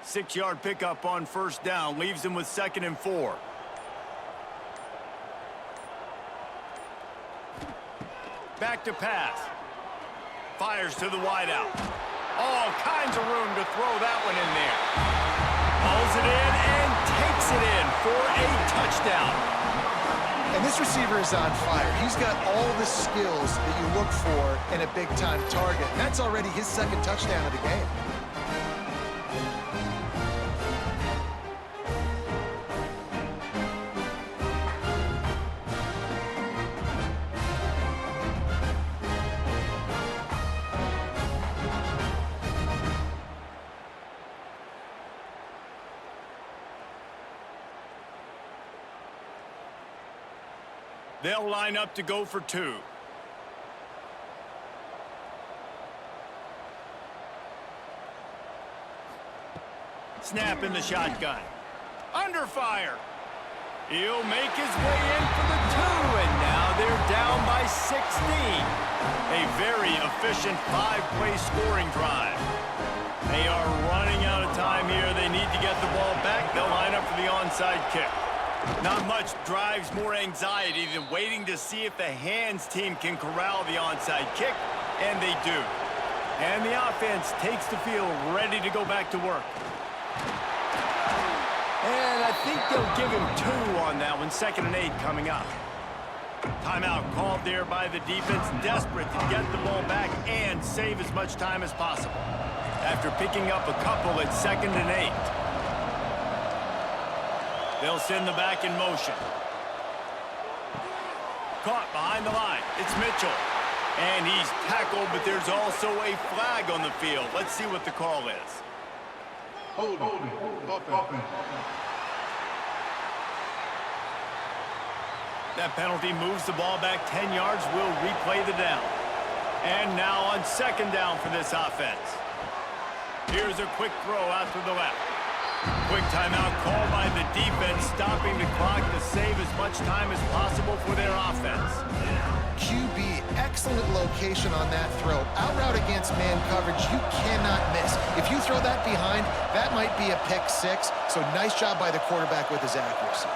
Six-yard pickup on first down. Leaves him with 2nd and 4. Back to pass. Fires to the wideout. All kinds of room to throw that one in there. Pulls it in and takes it in for a touchdown. And this receiver is on fire. He's got all the skills that you look for in a big-time target. That's already his 2nd touchdown of the game. They'll line up to go for 2. Snap in the shotgun. Under fire. He'll make his way in for the 2, and now they're down by 16. A very efficient 5-play scoring drive. They are running out of time here. They need to get the ball back. They'll line up for the onside kick. Not much drives more anxiety than waiting to see if the hands team can corral the onside kick, and they do. And the offense takes the field ready to go back to work. And I think they'll give him 2 on that one. 2nd and 8 coming up. Timeout called there by the defense, desperate to get the ball back and save as much time as possible. After picking up a couple at 2nd and 8. They'll send the back in motion. Caught behind the line. It's Mitchell. And he's tackled, but there's also a flag on the field. Let's see what the call is. Hold it. That penalty moves the ball back 10 yards. We'll replay the down. And now on 2nd down for this offense. Here's a quick throw out to the left. Quick timeout called by the defense, stopping the clock to save as much time as possible for their offense. QB, excellent location on that throw. Out route against man coverage, you cannot miss. If you throw that behind, that might be a pick 6. So nice job by the quarterback with his accuracy.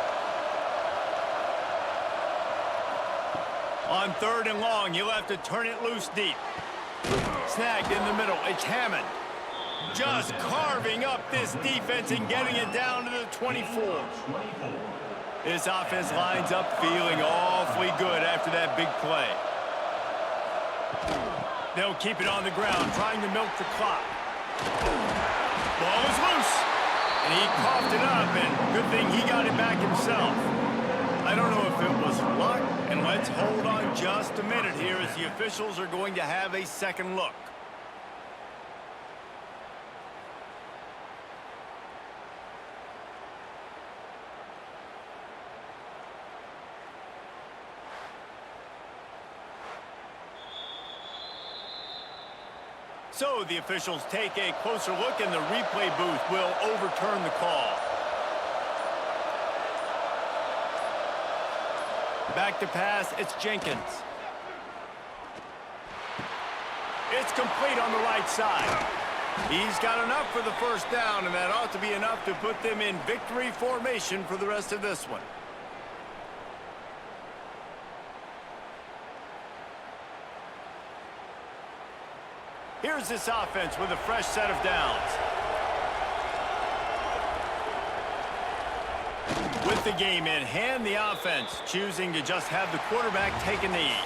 On 3rd and long, you'll have to turn it loose deep. Snagged in the middle. It's Hammond. Just carving up this defense and getting it down to the 24. This offense lines up feeling awfully good after that big play. They'll keep it on the ground, trying to milk the clock. Ball is loose. And he coughed it up, and good thing he got it back himself. I don't know if it was luck, and let's hold on just a minute here as the officials are going to have a second look. So the officials take a closer look, and the replay booth will overturn the call. Back to pass, it's Jenkins. It's complete on the right side. He's got enough for the first down, and that ought to be enough to put them in victory formation for the rest of this one. Here's this offense with a fresh set of downs. With the game in hand, the offense choosing to just have the quarterback take a knee.